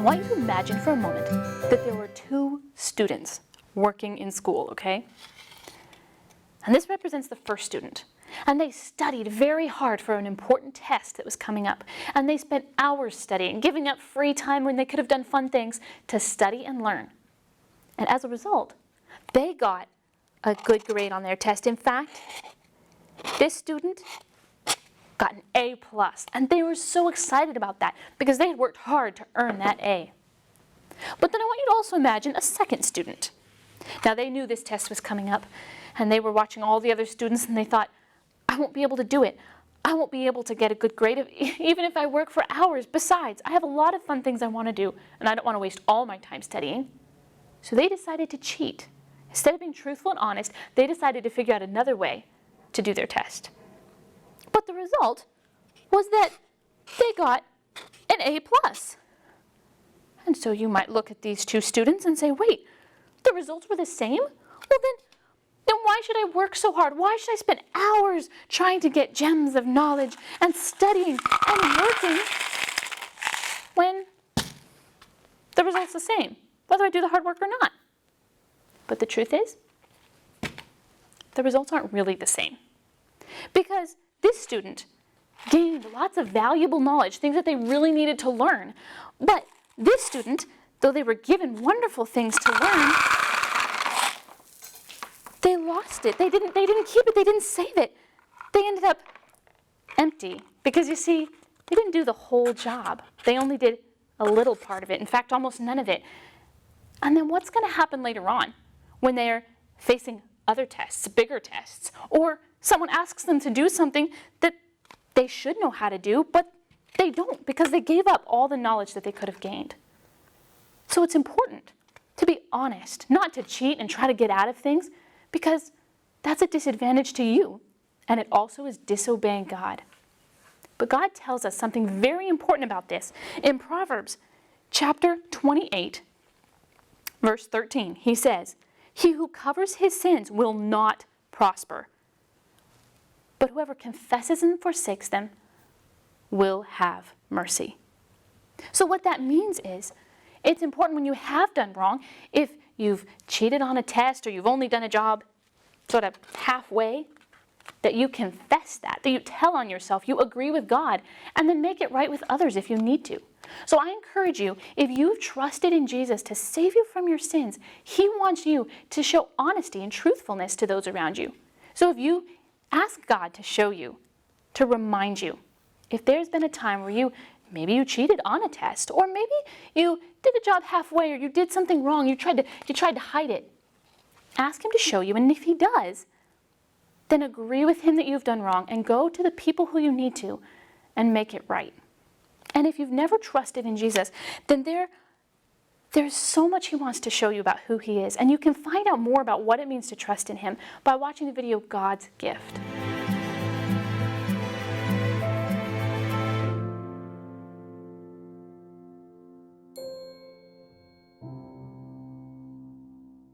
want you to imagine for a moment that there were two students working in school, okay? And this represents the first student. And they studied very hard for an important test that was coming up. And they spent hours studying, giving up free time when they could have done fun things to study and learn. And as a result, they got a good grade on their test. In fact, this student got an A+. And they were so excited about that because they had worked hard to earn that A. But then I want you to also imagine a second student. Now they knew this test was coming up, and they were watching all the other students, and they thought, I won't be able to do it. I won't be able to get a good grade even if I work for hours. Besides, I have a lot of fun things I want to do, and I don't want to waste all my time studying. So they decided to cheat. Instead of being truthful and honest, they decided to figure out another way to do their test. But the result was that they got an A+. And so you might look at these two students and say, wait, the results were the same? Well, then why should I work so hard? Why should I spend hours trying to get gems of knowledge and studying and working when the result's the same, whether I do the hard work or not? But the truth is, the results aren't really the same. Because this student gained lots of valuable knowledge, things that they really needed to learn. But this student, though they were given wonderful things to learn, they lost it. They didn't keep it. They didn't save it. They ended up empty because, you see, they didn't do the whole job. They only did a little part of it. In fact, almost none of it. And then what's going to happen later on when they're facing other tests, bigger tests, or someone asks them to do something that they should know how to do, but they don't because they gave up all the knowledge that they could have gained. So it's important to be honest, not to cheat and try to get out of things, because that's a disadvantage to you, and it also is disobeying God. But God tells us something very important about this. In Proverbs chapter 28, verse 13, he says, "He who covers his sins will not prosper, but whoever confesses and forsakes them will have mercy." So what that means is, it's important when you have done wrong, if you've cheated on a test or you've only done a job sort of halfway, that you confess that you tell on yourself, you agree with God, and then make it right with others if you need to. So I encourage you, if you've trusted in Jesus to save you from your sins, He wants you to show honesty and truthfulness to those around you. So if you ask God to show you, to remind you, if there's been a time where maybe you cheated on a test, or maybe you did a job halfway, or you did something wrong, you tried to hide it, ask Him to show you, and if He does, then agree with Him that you've done wrong and go to the people who you need to and make it right. And if you've never trusted in Jesus, then there's so much He wants to show you about who He is, and you can find out more about what it means to trust in Him by watching the video God's Gift.